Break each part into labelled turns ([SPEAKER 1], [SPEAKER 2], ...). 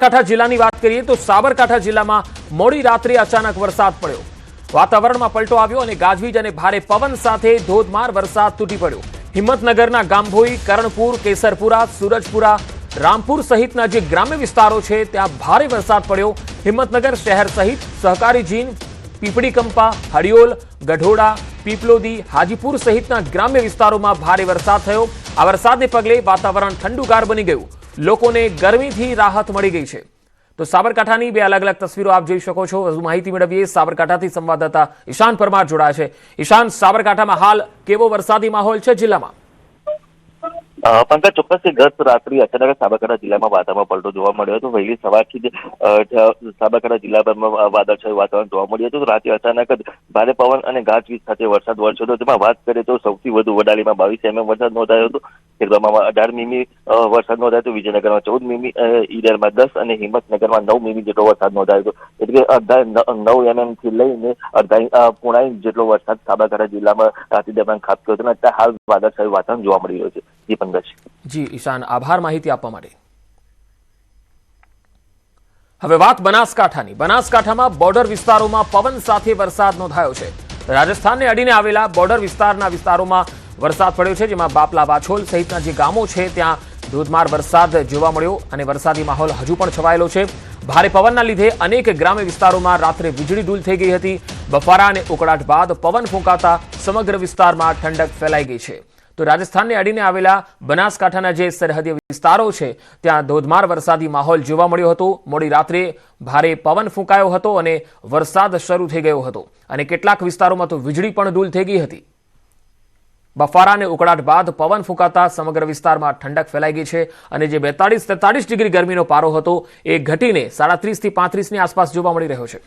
[SPEAKER 1] સાબરકાંઠા જિલ્લાની વાત કરીએ તો સાબરકાંઠા જિલ્લામાં મોડી રાત્રે અચાનક વરસાદ પડ્યો। વાતાવરણમાં પલટો આવ્યો અને ગાજવીજ અને ભારે પવન સાથે ધોધમાર વરસાદ તૂટી પડ્યો। હિંમતનગરના ગામભોઈ, કરણપુર, કેસરપુરા, સૂરજપુરા, રામપુર સહિતના જે ગ્રામ્ય વિસ્તારો છે ત્યાં ભારે વરસાદ પડ્યો। હિંમતનગર શહેર સહિત સહકારી જીન, પીપળીકંપા, હડિયોલ, ગઢોડા, પીપલોદી, હાજીપુર સહિતના ગ્રામ્ય વિસ્તારોમાં ભારે વરસાદ થયો। આ વરસાદને પગલે વાતાવરણ ઠંડુગાર બની ગયું, લોકોને ગરમીથી રાહત મળી ગઈ છે। તો સાબરકાંઠાની બે અલગ અલગ તસવીરો આપ જોઈ શકો છો। વધુ માહિતી મેળવીએ, સાબરકાંઠાથી સંવાદદાતા ઈશાન પરમાર જોડાયા છે। ઈશાન, સાબરકાંઠામાં હાલ કેવો વરસાદી માહોલ છે જિલ્લામાં?
[SPEAKER 2] પંકજ, ચોક્કસથી ગત રાત્રે અચાનક સાબરકાંઠા જિલ્લામાં વાતાવરણમાં પલટો જોવા મળ્યો હતો। વહેલી સવારથી જ સાબરકાંઠા જિલ્લામાં વાદળછાયું વાતાવરણ જોવા મળ્યું હતું। તો રાતે અચાનક જ ભારે પવન અને ગાજવીજ સાથે વરસાદ વરસ્યો હતો। તેમાં વાત કરીએ તો સૌથી વધુ વડાલીમાં 22 mm વરસાદ નોંધાયો હતો, ખેરબામાં 18 મીમી વરસાદ નોંધાયો હતો, વિજયનગરમાં 14 મીમી, ઈડરમાં 10 અને હિંમતનગરમાં 9 મીમી જેટલો વરસાદ નોંધાયો હતો। એટલે અડધા 9 mm થી લઈને અડધા પોણા ઇંચ જેટલો વરસાદ સાબરકાંઠા જિલ્લામાં રાત્રિ દરમિયાન ખાબક્યો હતો અને અત્યારે હાલ વાદળછાયું વાતાવરણ જોવા મળી રહ્યું છે।
[SPEAKER 1] જી ઈશાન, આભાર માહિતી આપવા માટે। હવે વાત બનાસકાંઠાની। બનાસકાંઠામાં બોર્ડર વિસ્તારોમાં પવન સાથે વરસાદ નોંધાયો છે। રાજસ્થાનને અડીને આવેલા બોર્ડર વિસ્તારોમાં વરસાદ પડ્યો છે, જેમાં બાપલા, વાછોલ સહિતના જે ગામો છે ત્યાં ધોધમાર વરસાદ જોવા મળ્યો અને વરસાદી માહોલ હજુ પણ છવાયેલો છે। ભારે પવનના લીધે અનેક ગ્રામ્ય વિસ્તારોમાં રાત્રે વીજળી ડૂલ થઈ ગઈ હતી। બફારા અને ઉકળાટ બાદ પવન ફૂંકાતા સમગ્ર વિસ્તારમાં ઠંડક ફેલાઈ ગઈ છે। તો રાજસ્થાનને અડીને આવેલા બનાસકાંઠાના જે સરહદીય વિસ્તારો છે ત્યાં ધોધમાર વરસાદી માહોલ જોવા મળ્યો હતો। મોડી રાત્રે ભારે પવન ફૂંકાયો હતો અને વરસાદ શરૂ થઈ ગયો હતો અને કેટલાક વિસ્તારોમાં તો વીજળી પણ ડૂલ થઈ ગઈ હતી। બફારા અને ઉકળાટ બાદ પવન ફૂંકાતા સમગ્ર વિસ્તારમાં ઠંડક ફેલાઈ ગઈ છે અને જે 42-43 ડિગ્રી ગરમીનો પારો હતો એ ઘટીને 37 થી 35ની આસપાસ જોવા મળી રહ્યો છે।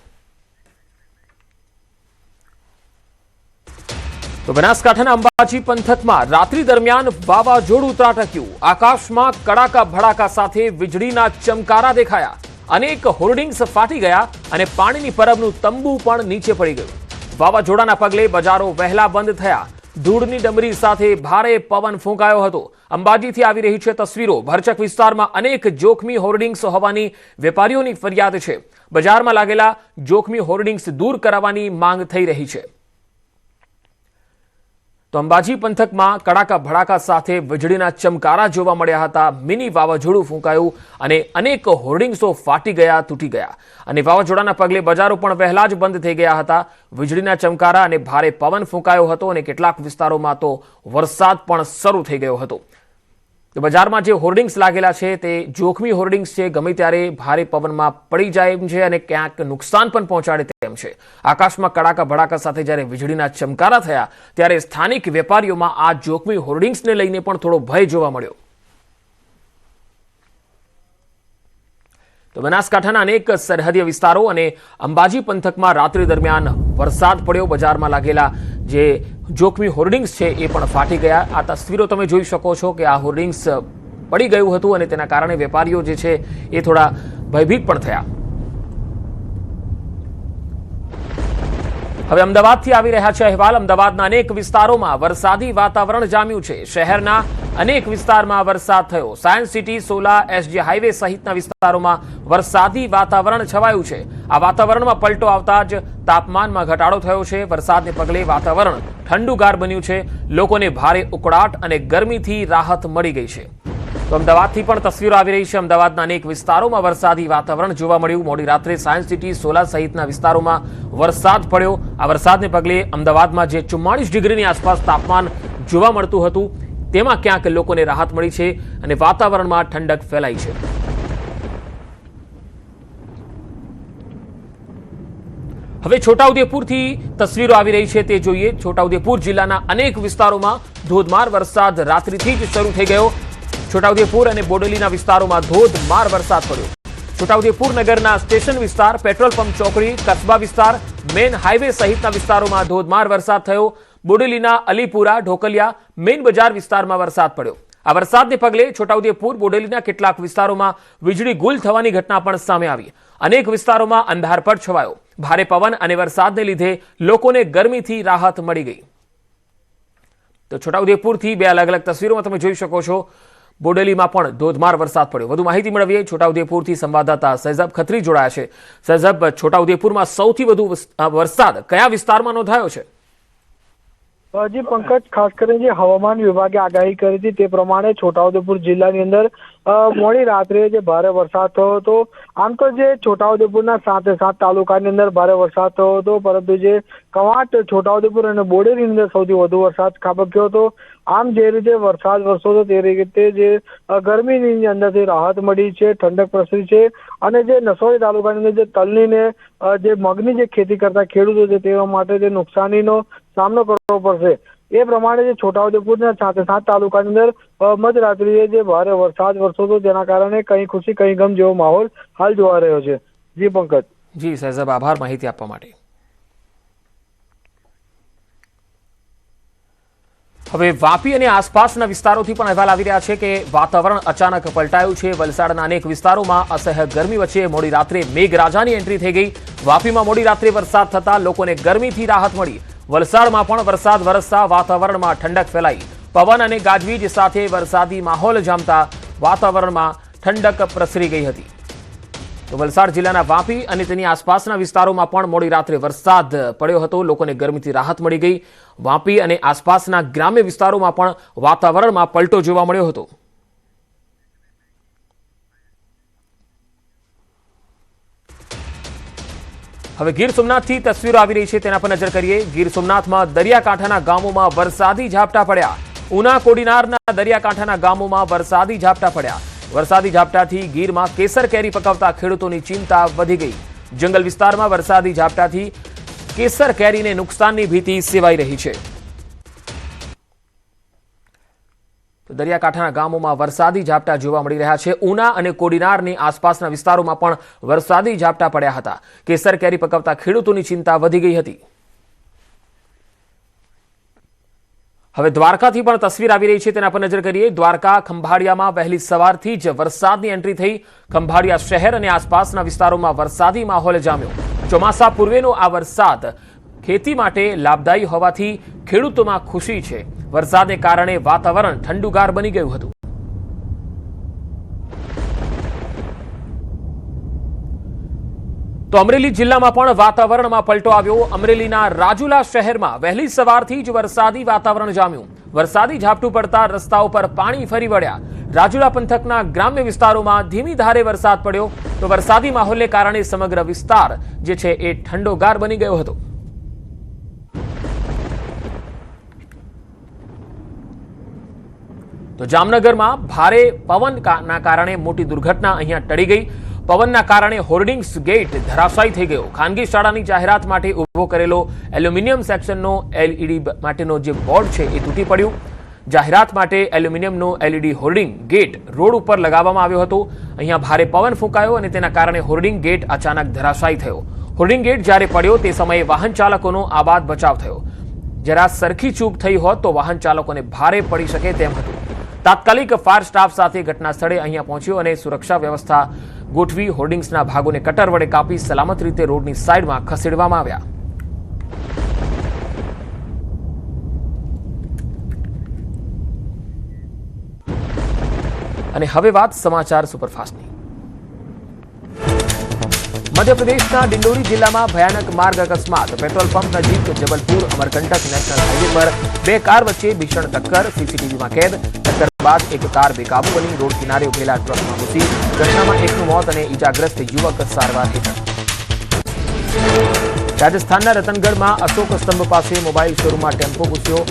[SPEAKER 1] તો બનાસકાંઠાના અંબાજી પંથકમાં રાત્રિ દરમિયાન વાવાઝોડું ત્રાટક્યું। આકાશમાં કડાકા ભડાકા સાથે વીજળીના ચમકારા દેખાયા, અનેક હોર્ડિંગ્સ ફાટી ગયા અને પાણીની પરબનું તંબુ પણ નીચે પડી ગયું। વાવાઝોડાના પગલે બજારો વહેલા બંધ થયા, ધૂળની ડમરી સાથે ભારે પવન ફૂંકાયો હતો। અંબાજીથી આવી રહી છે તસવીરો। ભરચક વિસ્તારમાં અનેક જોખમી હોર્ડિંગ્સ હોવાની વેપારીઓની ફરિયાદ છે। બજારમાં લાગેલા જોખમી હોર્ડિંગ્સ દૂર કરાવવાની માંગ થઈ રહી છે। તો અંબાજી પંથકમાં કડાકા ભડાકા સાથે વીજળીના ચમકારા જોવા મળ્યા હતા। મિની વાવાઝોડું ફૂંકાયું અને અનેક હોર્ડિંગ્સો ફાટી ગયા, તૂટી ગયા અને વાવાઝોડાના પગલે બજારો પણ વહેલા જ બંધ થઈ ગયા હતા। વીજળીના ચમકારા અને ભારે પવન ફૂંકાયો હતો અને કેટલાક વિસ્તારોમાં તો વરસાદ પણ શરૂ થઈ ગયો હતો। તો બજારમાં જે હોર્ડિંગ્સ લાગેલા છે તે જોખમી હોર્ડિંગ્સ છે, ગમે ત્યારે ભારે પવનમાં પડી જાય એમ છે અને ક્યાંક નુકસાન પણ પહોંચાડે તેમ છે। આકાશમાં કડાકા ભડાકા સાથે જ્યારે વીજળીના ચમકારા થયા ત્યારે સ્થાનિક વેપારીઓમાં આ જોખમી હોર્ડિંગ્સને લઈને પણ થોડો ભય જોવા મળ્યો। તો બનાસકાંઠાના અનેક સરહદીય વિસ્તારો અને અંબાજી પંથકમાં રાત્રિ દરમિયાન વરસાદ પડ્યો। બજારમાં લાગેલા જે જોખમી હોર્ડિંગ્સ છે એ પણ ફાટી ગયા। આ તસવીરો તમે જોઈ શકો છો કે આ હોર્ડિંગ્સ પડી ગયું હતું અને તેના કારણે વેપારીઓ જે છે એ થોડા ભયભીત પણ થયા। હવે અમદાવાદથી આવી રહ્યા છે અહેવાલ। અમદાવાદના અનેક વિસ્તારોમાં વરસાદી વાતાવરણ જામ્યું છે। શહેરના અનેક વિસ્તારમાં વરસાદ થયો। Science city, Sola, SG highway સહિતના વિસ્તારોમાં વરસાદી વાતાવરણ છવાયું છે। આ વાતાવરણમાં પલટો આવતા જ તાપમાનમાં ઘટાડો થયો છે। વરસાદને પગલે વાતાવરણ ઠંડુગાર બન્યું છે, લોકોને ભારે ઉકળાટ અને ગરમીથી રાહત મળી ગઈ છે। તો અમદાવાદથી પણ તસવીરો આવી રહી છે। અમદાવાદના અનેક વિસ્તારોમાં વરસાદી વાતાવરણ જોવા મળ્યું। મોડી રાત્રે સાયન્સ સિટી, સોલા સહિતના વિસ્તારોમાં વરસાદ પડ્યો। આ વરસાદને પગલે અમદાવાદમાં જે 44 ડિગ્રીની આસપાસ તાપમાન જોવા મળતું હતું તેમાં ક્યાંક લોકોને રાહત મળી છે અને વાતાવરણમાં ઠંડક ફેલાઈ છે। હવે છોટાઉદેપુરથી તસવીરો આવી રહી છે તે જોઈએ। છોટાઉદેપુર જિલ્લાના અનેક વિસ્તારોમાં ધોધમાર વરસાદ રાત્રિથી જ શરૂ થઈ ગયો। છોટાઉદેપુર અને બોડેલીના વિસ્તારોમાં ધોધમાર વરસાદ પડ્યો। છોટાઉદેપુર નગરના સ્ટેશન વિસ્તાર, પેટ્રોલ પંપ ચોકડી, કસ્બા વિસ્તાર, મેન હાઈવે સહિતના વિસ્તારોમાં ધોધમાર વરસાદ થયો। બોડેલીના અલીપુરા, ઢોકલિયા, મેન બજાર વિસ્તારમાં વરસાદ પડ્યો। આ વરસાદને પગલે છોટાઉદેપુર, બોડેલીના કેટલાક વિસ્તારોમાં વીજળી ગુલ થવાની ઘટના પણ સામે આવી। અનેક વિસ્તારોમાં અંધારપટ છવાયો। ભારે પવન અને વરસાદને લીધે લોકોને ગરમીથી રાહત મળી ગઈ। તો છોટાઉદેપુરથી બે અલગ અલગ તસવીરોમાં તમે જોઈ શકો છો। બોડેલીમાં પણ ધોધમાર વરસાદ પડ્યો. વધુ માહિતી મેળવીએ છોટાઉદેપુરથી સંવાદદાતા સૈઝબ ખત્રી જોડાયા છે. સૈઝબ, છોટાઉદેપુરમાં સૌથી વધુ વરસાદ કયા વિસ્તારમાં નોંધાયો છે?
[SPEAKER 3] જી પંકજ, ખાસ કરીને જે હવામાન વિભાગે આગાહી કરી હતી તે પ્રમાણે છોટાઉદેપુર જિલ્લાની અંદર મોડી રાત્રે જે ભારે વરસાદ થયો હતો. આમ તો જે છોટાઉદેપુરના 7 તાલુકાની અંદર ભારે વરસાદ થયો હતો, પરંતુ જે કવાંટ, છોટાઉદેપુર અને બોડેલીની અંદર સૌથી વધુ વરસાદ ખાબક્યો હતો. આમ જે રીતે વરસાદ વરસ્યો હતો તે રીતે જે ગરમીની અંદરથી રાહત મળી છે, ઠંડક પ્રસરી છે અને જે નસવાડી તાલુકાની અંદર જે તલની ને જે મગની જે ખેતી કરતા ખેડૂતો છે તેઓ માટે જે નુકસાનીનો સામનો કરવો પડશે. એ પ્રમાણે જે છોટાઉદેપુરના 7 તાલુકાની અંદર મધરાત્રિએ જે ભારે વરસાદ વરસ્યો હતો, જેના કારણે કहीं ખુશી કहीं ગમ જેવો માહોલ હાલ જોવા રહ્યો છે. જી પંકજ.
[SPEAKER 1] જી સૈઝબ, આભાર માહિતી આપવા માટે. હવે વાપી અને આસપાસના વિસ્તારોથી પણ અહેવાલ આવી રહ્યા છે કે વાતાવરણ અચાનક પલટાયું છે. વલસાડના અનેક વિસ્તારોમાં અસહ્ય ગરમી વચ્ચે મોડી રાત્રે મેઘરાજાની એન્ટ્રી થઈ ગઈ. વાપીમાં મોડી રાત્રે વરસાદ થતા લોકોને ગરમીથી રાહત મળી. વલસાડમાં પણ વરસાદ વરસતા વાતાવરણમાં ઠંડક ફેલાઈ. પવન અને ગાજવીજ સાથે વરસાદી માહોલ જામતા વાતાવરણમાં ઠંડક પ્રસરી ગઈ હતી. તો વલસાડ જિલ્લાના વાપી અને તેની આસપાસના વિસ્તારોમાં પણ મોડી રાત્રે વરસાદ પડ્યો હતો. લોકોને ગરમીથી રાહત મળી ગઈ. વાપી અને આસપાસના ગ્રામ્ય વિસ્તારોમાં પણ વાતાવરણમાં પલટો જોવા મળ્યો હતો. હવે ગીર સોમનાથથી તસવીરો આવી રહી છે, તેના પર નજર કરીએ. ગીર સોમનાથમાં દરિયાકાંઠાના ગામોમાં વરસાદી ઝાપટા પડ્યા. ઉના કોડીનારના દરિયાકાંઠાના ગામોમાં વરસાદી ઝાપટા પડ્યા. વરસાદી ઝાપટાથી ગીરમાં કેસર કેરી પકવતા ખેડૂતોની ચિંતા વધી ગઈ. જંગલ વિસ્તારમાં વરસાદી ઝાપટાથી કેસર કેરીને નુકસાનની ભીતિ સેવાઈ રહી છે. દરિયાકાંઠાના ગામોમાં વરસાદી ઝાપટા જોવા મળી રહ્યા છે. ઉના અને કોડીનારની આસપાસના વિસ્તારોમાં પણ વરસાદી ઝાપટા પડ્યા હતા. કેસર કેરી પકવતા ખેડૂતોની ચિંતા વધી ગઈ હતી. હવે દ્વારકાથી પણ તસવીર આવી રહી છે, તેના પર નજર કરીએ. દ્વારકા ખંભાળિયામાં વહેલી સવારથી જ વરસાદની એન્ટ્રી થઈ. ખંભાળિયા શહેર અને આસપાસના વિસ્તારોમાં વરસાદી માહોલ જામ્યો. ચોમાસા પૂર્વેનો આ વરસાદ ખેતી માટે લાભદાયી હોવાથી ખેડૂતોમાં ખુશી છે. વરસાદને કારણે વાતાવરણ ઠંડુગાર બની ગયું હતું. તો અમરેલી જિલ્લામાં પણ વાતાવરણમાં પલટો આવ્યો. અમરેલીના રાજુલા શહેરમાં વહેલી સવારથી જ વરસાદી વાતાવરણ જામ્યું. વરસાદી ઝાપટું પડતા રસ્તાઓ પર પાણી ફરી વળ્યા. રાજુલા પંથકના ગ્રામ્ય વિસ્તારોમાં ધીમી ધારે વરસાદ પડ્યો. તો વરસાદી માહોલને કારણે સમગ્ર વિસ્તાર જે છે એ ઠંડોગાર બની ગયો હતો. તો જામનગરમાં ભારે પવનના કારણે મોટી દુર્ઘટના અહીંયા ટળી ગઈ. પવનના કારણે હોર્ડિંગ્સ ગેટ ધરાશાયી થઈ ગયો. ખાનગી શાળાની જાહેરાત માટે ઉભો કરેલો એલ્યુમિનિયમ સેક્શનનો એલઈડી માટેનો જે બોર્ડ છે એ તૂટી પડ્યું. જાહેરાત માટે એલ્યુમિનિયમનો એલઈડી હોર્ડિંગ ગેટ રોડ ઉપર લગાવવામાં આવ્યો હતો. અહીંયા ભારે પવન ફૂંકાયો અને તેના કારણે હોર્ડિંગ ગેટ અચાનક ધરાશાયી થયો. હોર્ડિંગ ગેટ જ્યારે પડ્યો તે સમયે વાહન ચાલકોનો આબાદ બચાવ થયો. જરા સરખી ચૂક થઈ હોત તો વાહન ચાલકોને ભારે પડી શકે તેમ હતું. તાત્કાલિક ફાયર સ્ટાફ સાથે ઘટના સ્થળે અહીંયા પહોંચ્યો અને સુરક્ષા વ્યવસ્થા ગોઠવી હોર્ડિંગ્સના ભાગોને કટર વડે કાપી સલામત રીતે રોડની સાઈડમાં ખસેડવામાં આવ્યા. અને હવે વાત સમાચાર સુપરફાસ્ટની. મધ્યપ્રદેશના ડિંડોરી જિલ્લામાં ભયાનક માર્ગ અકસ્માત. પેટ્રોલ પંપ નજીક જબલપુર અમરકંટક નેશનલ હાઈવે પર બે કાર વચ્ચે ભીષણ ટક્કર. સીસીટીવીમાં કેદ. ટક્કર બાદ એક કાર બેકાબુ બની રોડ કિનારે ઉભેલા ટ્રકમાં ઘૂસી. ઘટનામાં એકનું મોત અને ઈજાગ્રસ્ત યુવક સારવાર હેઠળ. રાજસ્થાનના રતનગઢમાં અશોક સ્તંભ પાસે મોબાઈલ શોરૂમમાં ટેમ્પો ઘૂસ્યો.